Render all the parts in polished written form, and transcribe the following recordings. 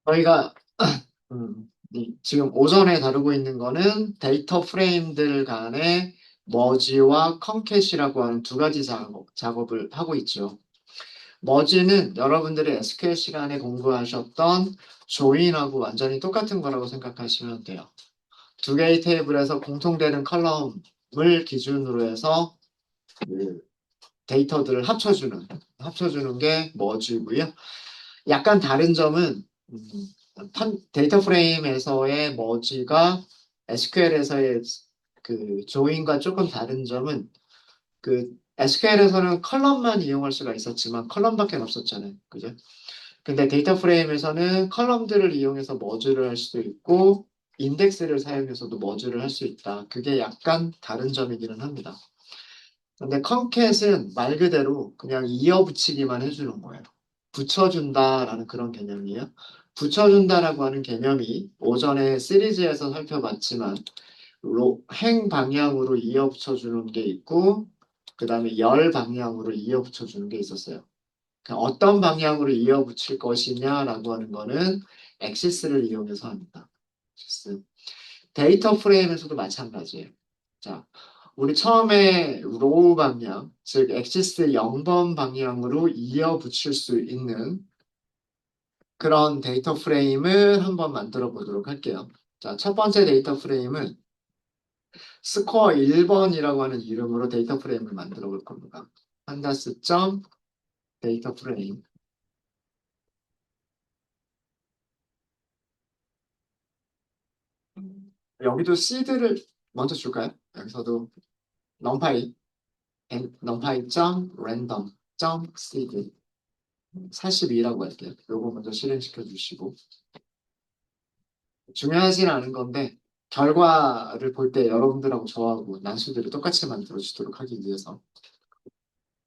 저희가 지금 오전에 다루고 있는 거는 데이터 프레임들 간의 머지와 컨캣이라고 하는 두 가지 작업을 하고 있죠. 머지는 여러분들이 SQL 시간에 공부하셨던 조인하고 완전히 똑같은 거라고 생각하시면 돼요. 두 개의 테이블에서 공통되는 컬럼을 기준으로 해서 그 데이터들을 합쳐주는 게 머지고요. 약간 다른 점은 데이터 프레임에서의 머지가 SQL에서의 그 조인과 조금 다른 점은 그 SQL에서는 컬럼만 이용할 수가 있었지만 컬럼밖에 없었잖아요. 그죠? 근데 데이터 프레임에서는 컬럼들을 이용해서 머지를 할 수도 있고 인덱스를 사용해서도 머지를 할 수 있다. 그게 약간 다른 점이기는 합니다. 근데 컨캣은 말 그대로 그냥 이어붙이기만 해주는 거예요. 붙여준다라는 그런 개념이에요. 붙여준다라고 하는 개념이 오전에 시리즈에서 살펴봤지만 행 방향으로 이어붙여주는 게 있고 그 다음에 열 방향으로 이어붙여주는 게 있었어요. 그러니까 어떤 방향으로 이어붙일 것이냐라고 하는 거는 엑시스를 이용해서 합니다. 엑시스. 데이터 프레임에서도 마찬가지예요. 자, 우리 처음에 로우 방향, 즉 엑시스 0번 방향으로 이어 붙일 수 있는 그런 데이터 프레임을 한번 만들어 보도록 할게요. 자, 첫 번째 데이터 프레임은 스코어 1번이라고 하는 이름으로 데이터 프레임을 만들어 볼 겁니다. 판다스 점 데이터 프레임. 여기도 시드를 먼저 줄까요? 여기서도 numPy, numpy 점 random 점 seed 42라고 할게요. 요거 먼저 실행시켜 주시고 중요하진 않은 건데 결과를 볼 때 여러분들하고 저하고 난수들을 똑같이 만들어 주도록 하기 위해서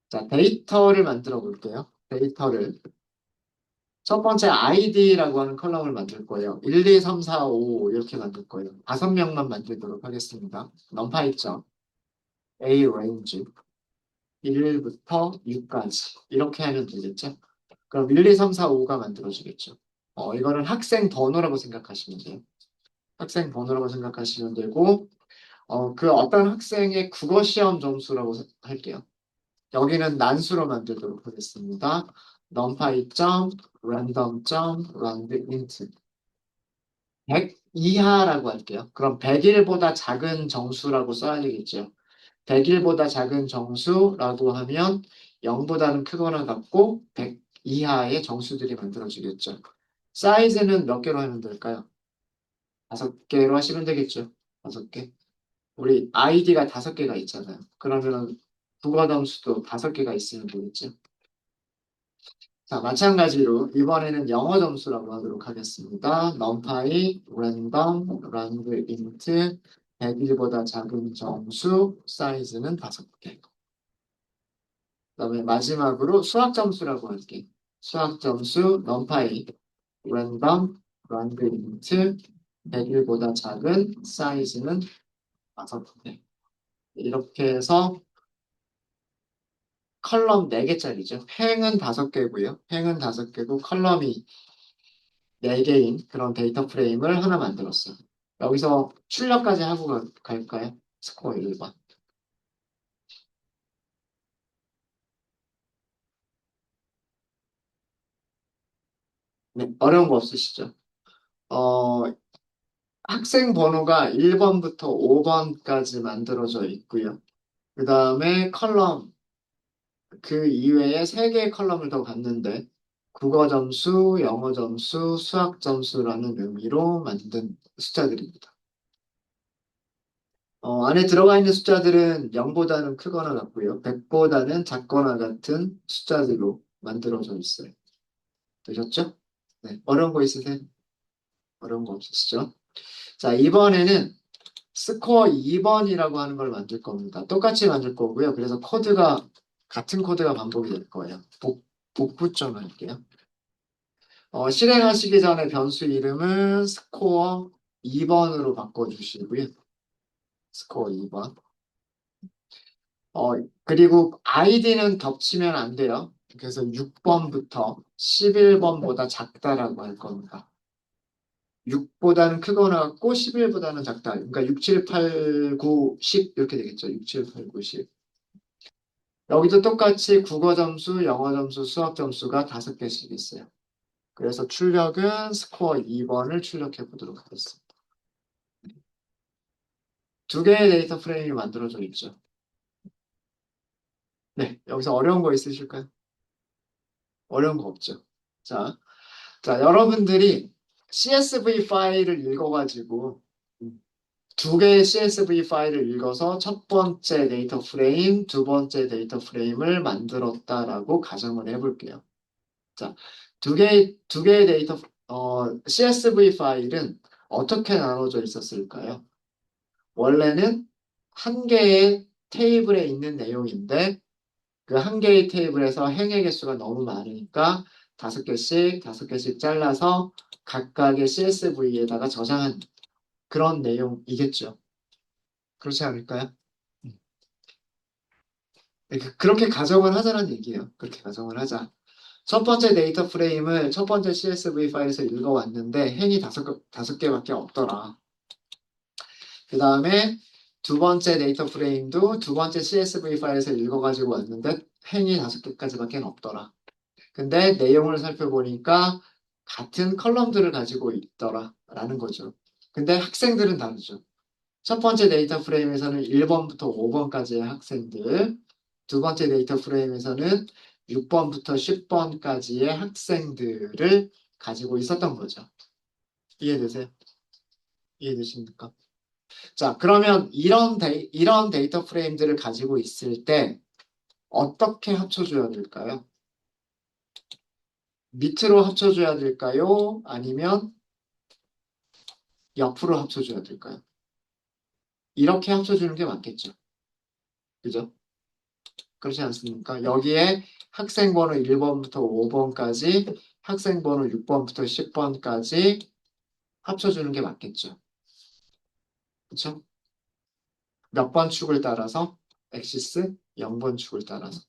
자 데이터를 만들어 볼게요. 데이터를 첫 번째 id라고 하는 컬럼을 만들 거예요. 1, 2, 3, 4, 5 이렇게 만들 거예요. 5명만 만들도록 하겠습니다. numPy 점 a range 1부터 6까지 이렇게 하면 되겠죠? 그럼 1, 2, 3, 4, 5가 만들어지겠죠. 이거는 학생 번호라고 생각하시면 돼요. 학생 번호라고 생각하시면 되고, 그 어떤 학생의 국어 시험 점수라고 할게요. 여기는 난수로 만들도록 하겠습니다. numpy 점 random 점 round int 100 이하라고 할게요. 그럼 100일보다 작은 정수라고 써야 되겠죠. 100일보다 작은 정수라고 하면 0보다는 크거나 같고 100 이하의 정수들이 만들어지겠죠. 사이즈는 몇 개로 하면 될까요? 5개로 하시면 되겠죠. 5개. 우리 아이디가 5개가 있잖아요. 그러면 국어 점수도 5개가 있으면 되겠죠. 자, 마찬가지로 이번에는 영어 점수라고 하도록 하겠습니다. numpy random round int 100일보다 작은 정수 사이즈는 5개. 그다음에 마지막으로 수학 점수라고 할게. 수학 점수 numpy random round int 100일보다 작은 사이즈는 5개. 이렇게 해서 컬럼 4개짜리죠. 행은 5개고요. 행은 5개고 컬럼이 4개인 그런 데이터 프레임을 하나 만들었어요. 여기서 출력까지 하고 갈까요? 스코어 1번. 네, 어려운 거 없으시죠? 어, 학생 번호가 1번부터 5번까지 만들어져 있고요. 그 다음에 컬럼, 그 이외에 3개의 컬럼을 더 갖는데 국어 점수, 영어 점수, 수학 점수라는 의미로 만든 숫자들입니다. 안에 들어가 있는 숫자들은 0보다는 크거나 같고요. 100보다는 작거나 같은 숫자들로 만들어져 있어요. 되셨죠? 네. 어려운 거 있으세요? 어려운 거 없으시죠? 자, 이번에는 스코어 2번이라고 하는 걸 만들 겁니다. 똑같이 만들 거고요. 그래서 같은 코드가 반복이 될 거예요. 복구점 할게요. 실행하시기 전에 변수 이름은 스코어 2번으로 바꿔주시고요. 스코어 2번. 어, 그리고 아이디는 겹치면 안 돼요. 그래서 6번부터 11번보다 작다라고 할 겁니다. 6보다는 크거나 같고 11보다는 작다. 그러니까 6, 7, 8, 9, 10 이렇게 되겠죠. 6, 7, 8, 9, 10. 여기도 똑같이 국어 점수, 영어 점수, 수학 점수가 5개씩 있어요. 그래서 출력은 스코어 2번을 출력해 보도록 하겠습니다. 두 개의 데이터 프레임이 만들어져 있죠. 네, 여기서 어려운 거 있으실까요? 어려운 거 없죠. 자, 여러분들이 CSV 파일을 읽어가지고 두 개의 CSV 파일을 읽어서 첫 번째 데이터 프레임, 두 번째 데이터 프레임을 만들었다라고 가정을 해볼게요. 자, 두 개의 데이터, CSV 파일은 어떻게 나눠져 있었을까요? 원래는 한 개의 테이블에 있는 내용인데 그 한 개의 테이블에서 행의 개수가 너무 많으니까 5개씩, 5개씩 잘라서 각각의 CSV에다가 저장한 그런 내용이겠죠. 그렇지 않을까요? 그렇게 가정을 하자는 얘기예요. 그렇게 가정을 하자. 첫 번째 데이터 프레임을 첫 번째 CSV 파일에서 읽어왔는데 행이 다섯 개밖에 없더라. 그 다음에 두 번째 데이터 프레임도 두 번째 CSV 파일에서 읽어가지고 왔는데 행이 5개까지밖에 없더라. 근데 내용을 살펴보니까 같은 컬럼들을 가지고 있더라. 라는 거죠. 근데 학생들은 다르죠. 첫 번째 데이터 프레임에서는 1번부터 5번까지의 학생들, 두 번째 데이터 프레임에서는 6번부터 10번까지의 학생들을 가지고 있었던 거죠. 이해되세요? 이해되십니까? 자, 그러면 이런 데이터 프레임들을 가지고 있을 때 어떻게 합쳐줘야 될까요? 밑으로 합쳐줘야 될까요? 아니면 옆으로 합쳐줘야 될까요? 이렇게 합쳐주는 게 맞겠죠. 그죠? 그렇지 않습니까? 여기에 학생 번호 1번부터 5번까지, 학생 번호 6번부터 10번까지 합쳐주는 게 맞겠죠. 그렇죠? 몇 번 축을 따라서 엑시스 0번 축을 따라서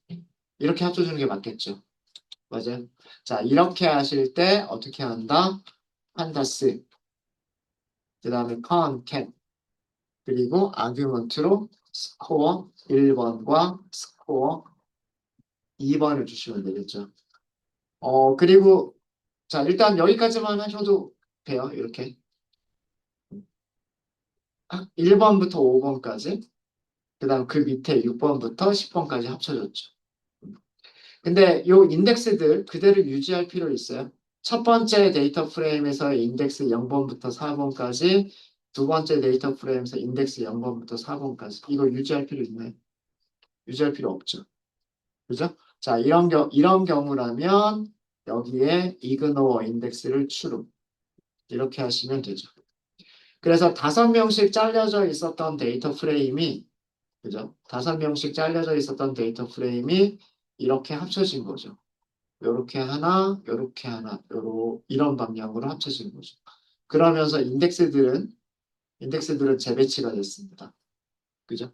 이렇게 합쳐주는 게 맞겠죠. 맞아요. 자, 이렇게 하실 때 어떻게 한다? 판다스, 그 다음에 컨캣, 그리고 아규먼트로 스코어 1번과 스코어 2번을 주시면 되겠죠. 그리고 자, 일단 여기까지만 하셔도 돼요. 이렇게. 1번부터 5번까지, 그 다음 그 밑에 6번부터 10번까지 합쳐졌죠. 근데 요 인덱스들 그대로 유지할 필요 있어요. 첫 번째 데이터 프레임에서의 인덱스 0번부터 4번까지, 두 번째 데이터 프레임에서 인덱스 0번부터 4번까지. 이거 유지할 필요 있나요? 유지할 필요 없죠. 그죠? 자, 이런 경우라면 여기에 이그노어 인덱스를 추루. 이렇게 하시면 되죠. 그래서 5명씩 잘려져 있었던 데이터 프레임이, 그죠? 5명씩 잘려져 있었던 데이터 프레임이 이렇게 합쳐진 거죠. 요렇게 하나, 요렇게 하나, 이런 방향으로 합쳐진 거죠. 그러면서 인덱스들은 재배치가 됐습니다. 그죠?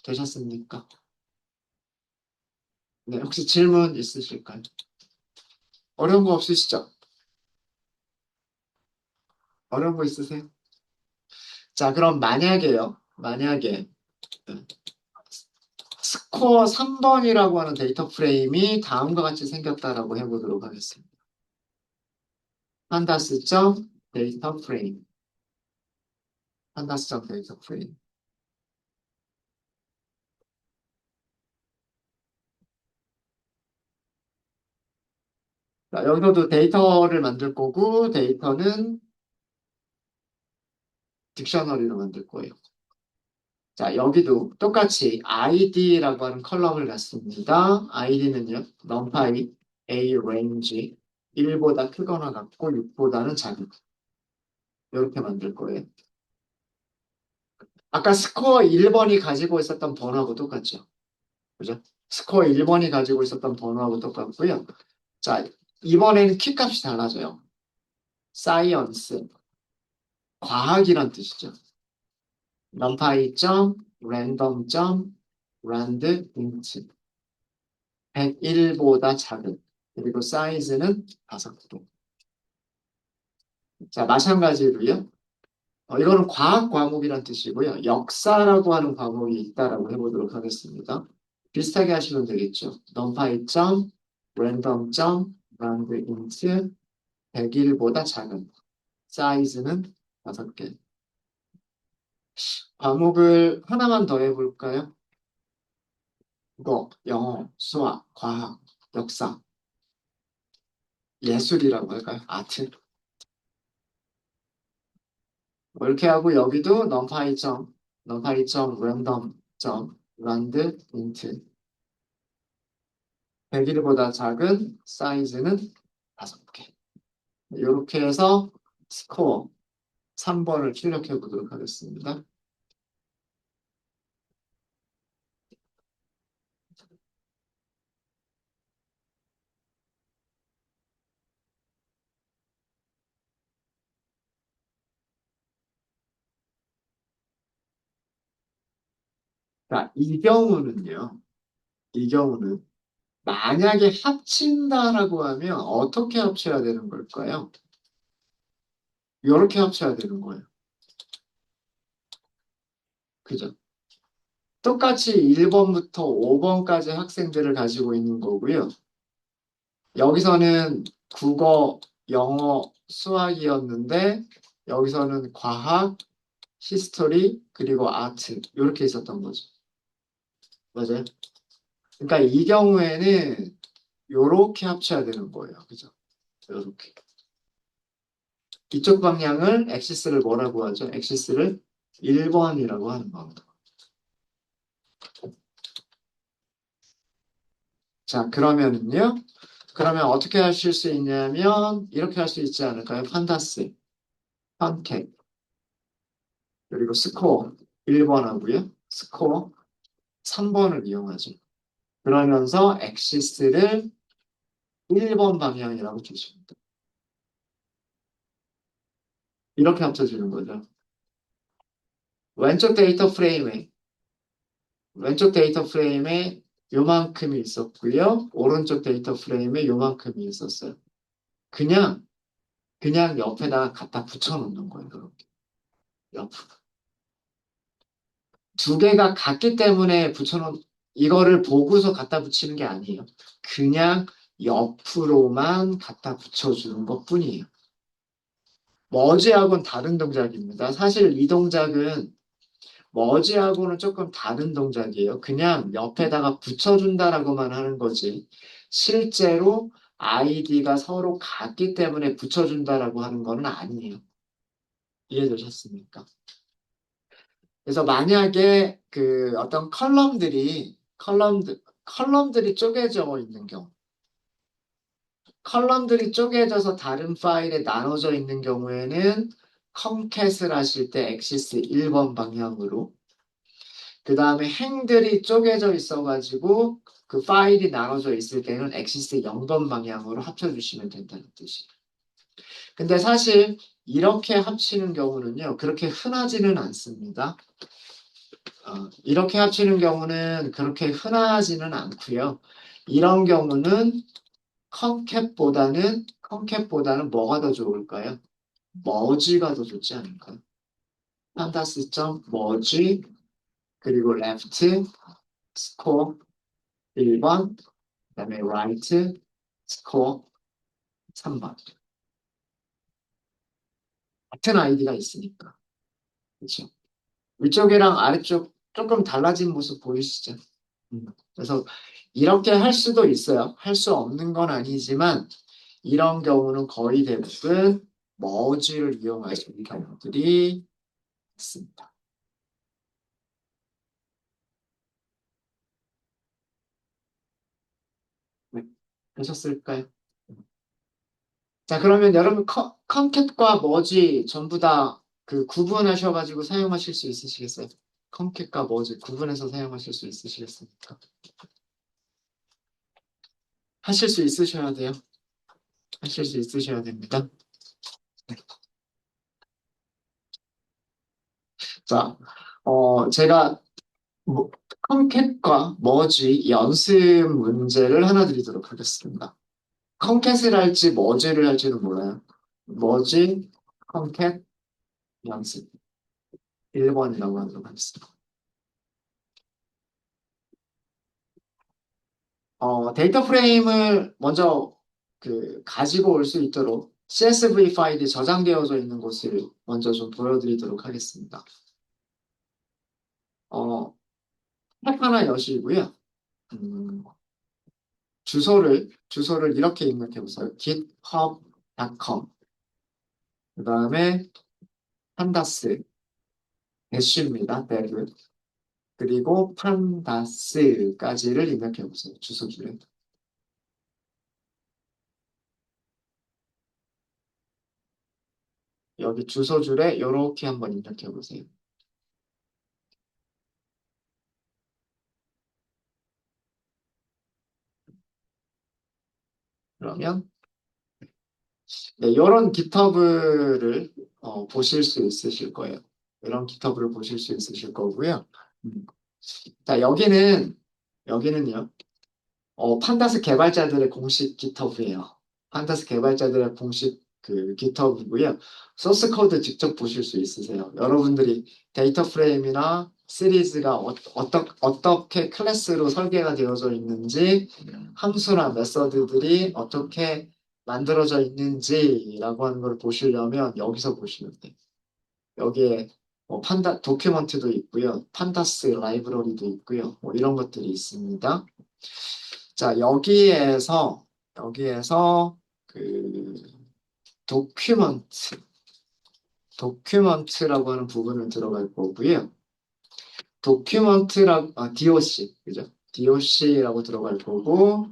되셨습니까? 네, 혹시 질문 있으실까요? 어려운 거 없으시죠? 어려운 거 있으세요? 자, 그럼 만약에 스코어 3번이라고 하는 데이터 프레임이 다음과 같이 생겼다라고 해보도록 하겠습니다. 판다스점 데이터 프레임. 판다스점 데이터 프레임. 자, 여기서도 데이터를 만들 거고, 데이터는 딕셔너리로 만들 거예요. 자, 여기도 똑같이 id라고 하는 컬럼을 갖습니다. id는요, numpy a range 1보다 크거나 같고 6보다는 작은 이렇게 만들 거예요. 아까 스코어 1번이 가지고 있었던 번호하고 똑같죠. 그죠? 스코어 1번이 가지고 있었던 번호하고 똑같고요. 자, 이번에는 키값이 달라져요. 사이언스, 과학이란 뜻이죠. numpy 점, random 점, rand int 101보다 작은, 그리고 사이즈는 5개. 자, 마찬가지로요. 이거는 과학 과목이란 뜻이고요. 역사라고 하는 과목이 있다라고 해보도록 하겠습니다. 비슷하게 하시면 되겠죠. numpy 점, random 점, round int, 100일보다 작은 사이즈는 5개. 과목을 하나만 더 해볼까요? 국어, 영어, 수학, 과학, 역사, 예술이라고 할까요? 아트. 뭐 이렇게 하고 여기도 numpy 점, random 점, round int 100일보다 작은 사이즈는 5개. 이렇게 해서 스코어 3번을 출력해 보도록 하겠습니다. 자, 이 경우는 만약에 합친다라고 하면 어떻게 합쳐야 되는 걸까요? 이렇게 합쳐야 되는 거예요. 그죠? 똑같이 1번부터 5번까지 학생들을 가지고 있는 거고요. 여기서는 국어, 영어, 수학이었는데 여기서는 과학, 히스토리, 그리고 아트 이렇게 있었던 거죠. 맞아요? 그러니까 이 경우에는 이렇게 합쳐야 되는 거예요. 그죠? 이렇게. 이쪽 방향을 엑시스를 뭐라고 하죠? 엑시스를 1번이라고 하는 겁니다. 자, 그러면 어떻게 하실 수 있냐면 이렇게 할 수 있지 않을까요? 판다스, 판택, 그리고 스코어 1번 하고요. 스코어 3번을 이용하죠. 그러면서 엑시스를 1번 방향이라고 주십니다. 이렇게 합쳐지는 거죠. 왼쪽 데이터 프레임에 왼쪽 데이터 프레임에 요만큼이 있었고요. 오른쪽 데이터 프레임에 요만큼이 있었어요. 그냥 옆에다가 갖다 붙여 놓는 거예요. 이렇게. 옆. 두 개가 같기 때문에 붙여놓은 이거를 보고서 갖다 붙이는 게 아니에요. 그냥 옆으로만 갖다 붙여주는 것뿐이에요. 머지하고는 다른 동작입니다. 사실 이 동작은 머지하고는 조금 다른 동작이에요. 그냥 옆에다가 붙여준다라고만 하는 거지. 실제로 아이디가 서로 같기 때문에 붙여준다라고 하는 거는 아니에요. 이해되셨습니까? 그래서 만약에 그 어떤 컬럼들이 쪼개져 있는 경우, 컬럼들이 쪼개져서 다른 파일에 나눠져 있는 경우에는 컴캣을 하실 때 엑시스 1번 방향으로, 그 다음에 행들이 쪼개져 있어가지고 그 파일이 나눠져 있을 때는 엑시스 0번 방향으로 합쳐주시면 된다는 뜻이에요. 근데 사실 이렇게 합치는 경우는요, 그렇게 흔하지는 않습니다. 이렇게 합치는 경우는 그렇게 흔하지는 않고요. 이런 경우는 컨캡보다는 뭐가 더 좋을까요? 머지가 더 좋지 않을까요? 판타스 점 머지 그리고 레프트 스코어 1번 그다음에 라이트 스코어 3번 같은 아이디가 있으니까 그렇죠? 위쪽이랑 아래쪽 조금 달라진 모습 보이시죠? 그래서 이렇게 할 수도 있어요. 할 수 없는 건 아니지만 이런 경우는 거의 대부분 머지를 이용하시는 경우들이 있습니다. 네, 되셨을까요? 자, 그러면 여러분 컨캣과 머지 전부 다 그 구분하셔가지고 사용하실 수 있으시겠어요? 컨캣과 머지 구분해서 사용하실 수 있으시겠습니까? 하실 수 있으셔야 돼요. 하실 수 있으셔야 됩니다. 네. 자, 제가 뭐, 컨캣과 머지 연습 문제를 하나 드리도록 하겠습니다. 컨캣을 할지 머지를 할지는 몰라요. 머지, 컨캣 연습 1번이라고 하도록 하겠습니다. 데이터 프레임을 먼저 가지고 올 수 있도록 CSV 파일이 저장되어져 있는 곳을 먼저 좀 보여드리도록 하겠습니다. 탭 하나 여시고요. 음, 주소를 이렇게 입력해 보세요. github.com. 그 다음에 판다스, 대쉬입니다. 대그. 그리고 판다스까지를 입력해 보세요. 주소줄에. 여기 주소줄에 이렇게 한번 입력해 보세요. 그러면 네, 이런 GitHub를 보실 수 있으실 거예요. 이런 GitHub를 보실 수 있으실 거고요. 음. 자, 여기는요. 판다스 개발자들의 공식 GitHub이에요. 판다스 개발자들의 공식 GitHub이고요. 소스 코드 직접 보실 수 있으세요. 여러분들이 데이터 프레임이나 시리즈가 어떻게 클래스로 설계가 되어져 있는지, 함수나 메서드들이 어떻게 만들어져 있는지라고 하는 걸 보시려면 여기서 보시면 돼요. 여기에 도큐먼트도 있고요. 판다스 라이브러리도 있고요. 뭐 이런 것들이 있습니다. 자, 여기에서 그 도큐먼트, 도큐먼트라고 하는 부분을 들어갈 거고요. DOC, 그죠? DOC라고 들어갈 거고,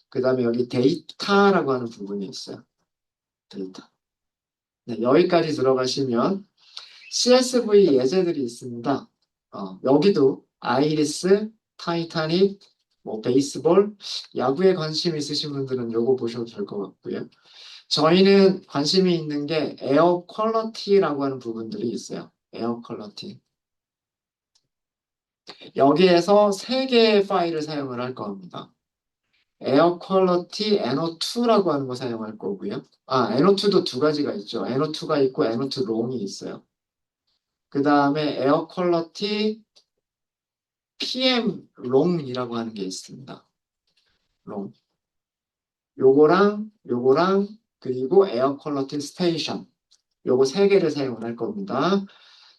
그 다음에 여기 데이터라고 하는 부분이 있어요. 데이터. 네, 여기까지 들어가시면 CSV 예제들이 있습니다. 여기도 아이리스, 타이타닉, 뭐 베이스볼, 야구에 관심 있으신 분들은 요거 보셔도 될 것 같고요. 저희는 관심이 있는 게 에어 퀄러티라고 하는 부분들이 있어요. 에어 퀄러티. 여기에서 세 개의 파일을 사용을 할 겁니다. 에어 퀄러티 NO2라고 하는 거 사용할 거고요. NO2도 두 가지가 있죠. NO2가 있고 NO2 롱이 있어요. 그 다음에 에어 퀄러티 PM 롱이라고 하는 게 있습니다. 롱. 요거랑 그리고 에어 퀄러티 스테이션. 요거 세 개를 사용을 할 겁니다.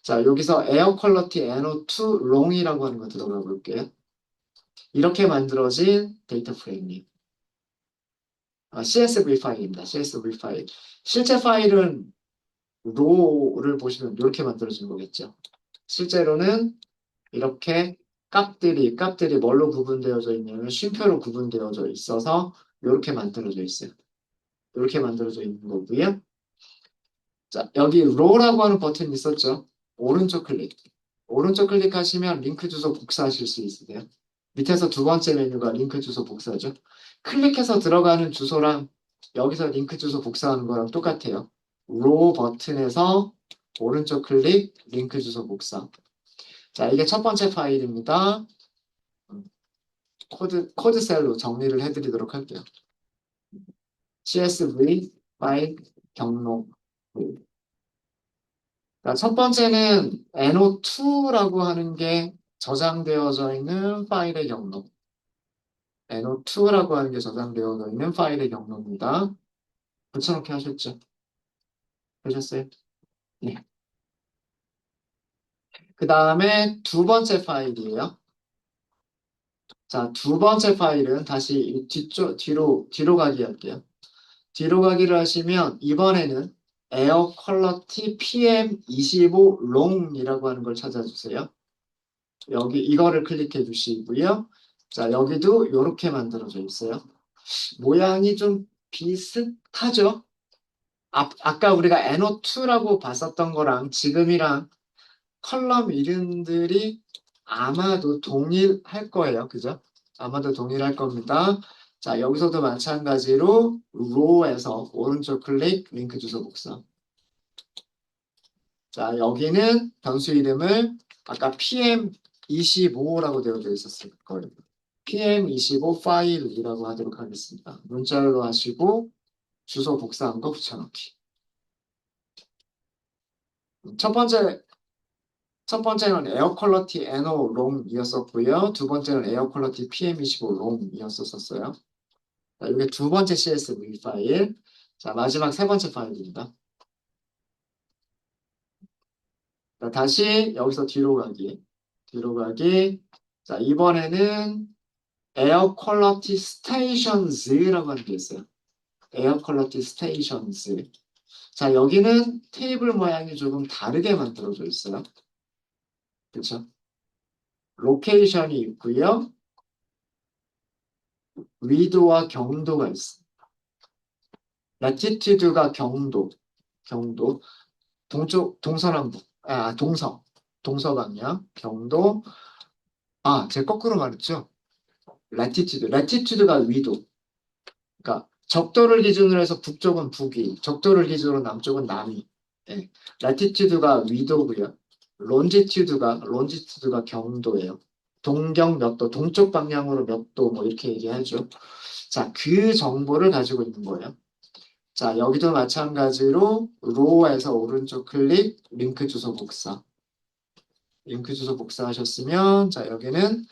자, 여기서 에어 퀄러티 NO2 롱이라고 하는 거 들어가 볼게요. 이렇게 만들어진 데이터 프레임이 CSV 파일입니다. CSV 파일. 실제 파일은 로를 보시면 이렇게 만들어진 거겠죠. 실제로는 이렇게 값들이 뭘로 구분되어져 있냐면 쉼표로 구분되어져 있어서 이렇게 만들어져 있어요. 이렇게 만들어져 있는 거고요. 자, 여기 로라고 하는 버튼이 있었죠. 오른쪽 클릭. 오른쪽 클릭하시면 링크 주소 복사하실 수 있으세요. 밑에서 두 번째 메뉴가 링크 주소 복사죠. 클릭해서 들어가는 주소랑 여기서 링크 주소 복사하는 거랑 똑같아요. 로 버튼에서 오른쪽 클릭, 링크 주소 복사. 자, 이게 첫 번째 파일입니다. 코드 셀로 정리를 해드리도록 할게요. CSV 파일 경로. 자, 첫 번째는 NO2라고 하는 게 저장되어져 있는 파일의 경로. NO2라고 하는 게 저장되어져 있는 파일의 경로입니다. 붙여넣기 하셨죠? 되셨어요? 네. 그 다음에 두 번째 파일이에요. 자, 두 번째 파일은 다시 뒤로 가기 할게요. 뒤로 가기를 하시면 이번에는 에어 퀄러티 PM25 롱이라고 하는 걸 찾아주세요. 여기 이거를 클릭해 주시고요. 자, 여기도 이렇게 만들어져 있어요. 모양이 좀 비슷하죠? 아까 우리가 NO2라고 봤었던 거랑 지금이랑 컬럼 이름들이 아마도 동일할 거예요. 그죠? 아마도 동일할 겁니다. 자, 여기서도 마찬가지로 row에서 오른쪽 클릭, 링크 주소 복사. 자, 여기는 변수 이름을 아까 PM25라고 되어져 있었을 거예요. PM25 파일이라고 하도록 하겠습니다. 문자로 하시고 주소 복사한 거 붙여넣기. 첫 번째, 첫 번째는 에어 퀄러티 NO 롬이었었고요. 두 번째는 에어 퀄러티 PM25 롬이었었어요. 자, 이게 두 번째 CSV 파일. 자, 마지막 세 번째 파일입니다. 자, 다시 여기서 뒤로 가기. 뒤로 가기. 자, 이번에는 에어 퀄러티 스테이션즈라고 하는 게 있어요. 에어 퀄러티 스테이션즈. 자, 여기는 테이블 모양이 조금 다르게 만들어져 있어요. 그렇죠? 로케이션이 있고요. 위도와 경도가 있어요. 라티튜드가 경도, 동쪽, 동서남북, 동서방향, 경도, 제가 거꾸로 말했죠. 라티튜드가 위도. 그러니까 적도를 기준으로 해서 북쪽은 북위, 적도를 기준으로 남쪽은 남위. 예. 라티튜드가 위도고요. 론지튜드가 경도예요. 동경 몇 도, 동쪽 방향으로 몇 도, 뭐 이렇게 얘기하죠. 자, 그 정보를 가지고 있는 거예요. 자, 여기도 마찬가지로 로우에서 오른쪽 클릭, 링크 주소 복사. 링크 주소 복사하셨으면, 자, 여기는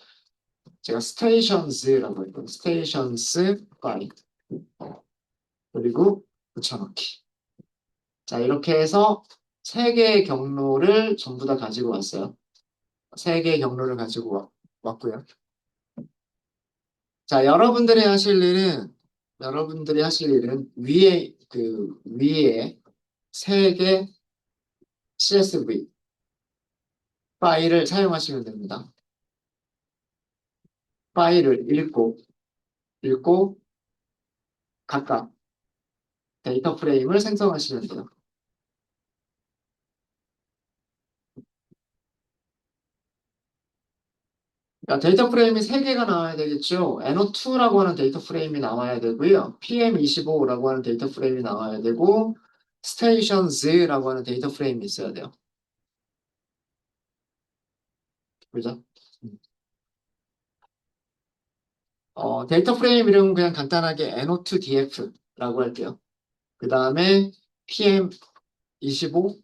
제가 스테이션즈라고 했던 스테이션스 파일. 그리고 붙여넣기. 자, 이렇게 해서 세 개의 경로를 전부 다 가지고 왔어요. 세 개의 경로를 가지고 왔고요. 자, 여러분들이 하실 일은 위에 세 개 CSV 파일을 사용하시면 됩니다. 파일을 읽고 각각 데이터 프레임을 생성하시면 돼요. 그러니까 데이터 프레임이 3개가 나와야 되겠죠. NO2라고 하는 데이터 프레임이 나와야 되고요. PM25라고 하는 데이터 프레임이 나와야 되고, Stations라고 하는 데이터 프레임이 있어야 돼요. 그죠? 데이터 프레임 이름은 그냥 간단하게 NO2DF라고 할게요. 그 다음에 PM25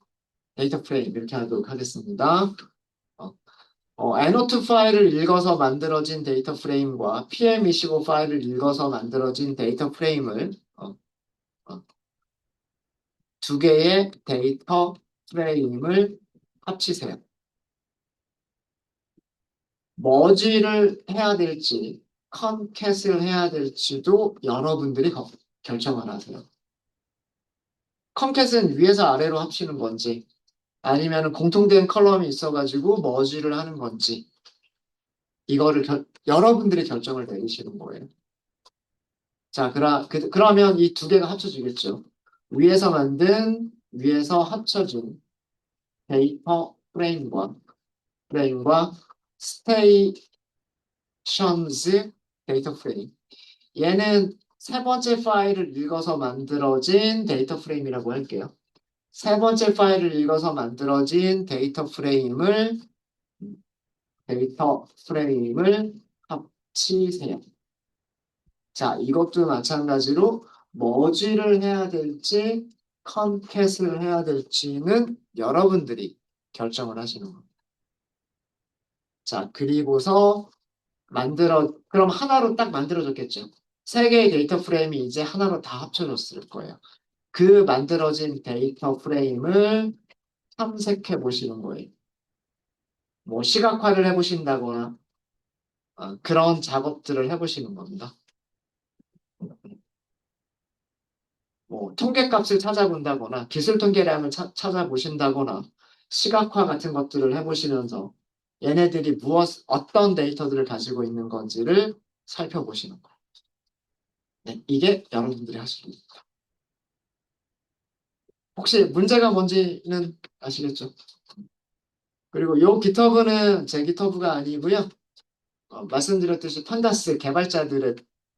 데이터 프레임 이렇게 하도록 하겠습니다. 어, NO2 파일을 읽어서 만들어진 데이터 프레임과 PM25 파일을 읽어서 만들어진 데이터 프레임을 어, 두 개의 데이터 프레임을 합치세요. 머지를 해야 될지, 컨캣을 해야 될지도 여러분들이 결정을 하세요. 컨캣은 위에서 아래로 합치는 건지, 아니면 공통된 컬럼이 있어가지고 머지를 하는 건지, 이거를 여러분들이 결정을 내리시는 거예요. 자, 그러면 이 두 개가 합쳐지겠죠. 위에서 합쳐진 데이터 프레임과 스테이션즈 데이터 프레임. 얘는 세 번째 파일을 읽어서 만들어진 데이터 프레임이라고 할게요. 세 번째 파일을 읽어서 만들어진 데이터 프레임을 합치세요. 자, 이것도 마찬가지로 머지를 해야 될지 컨캣을 해야 될지는 여러분들이 결정을 하시는 겁니다. 자, 그리고서 그럼 하나로 딱 만들어졌겠죠. 세 개의 데이터 프레임이 이제 하나로 다 합쳐졌을 거예요. 그 만들어진 데이터 프레임을 탐색해 보시는 거예요. 뭐 시각화를 해보신다거나 그런 작업들을 해보시는 겁니다. 뭐 통계값을 찾아본다거나 기술 통계량을 찾아보신다거나 시각화 같은 것들을 해보시면서 얘네들이 어떤 데이터들을 가지고 있는 건지를 살펴보시는 거예요. 네, 이게 여러분들이 하시는 거예요. 혹시 문제가 뭔지는 아시겠죠? 그리고 요 GitHub는 제 GitHub가 아니고요. 말씀드렸듯이 판다스 개발자들의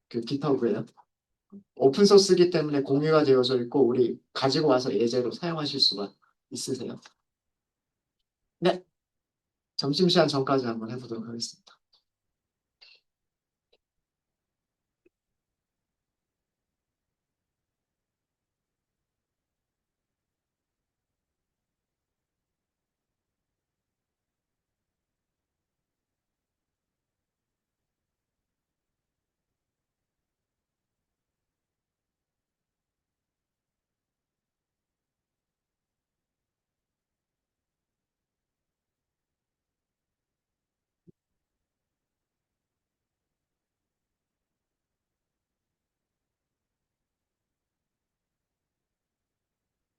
그 GitHub예요. 오픈소스이기 때문에 공유가 되어져 있고 우리 가지고 와서 예제로 사용하실 수가 있으세요. 네, 점심시간 전까지 한번 해보도록 하겠습니다.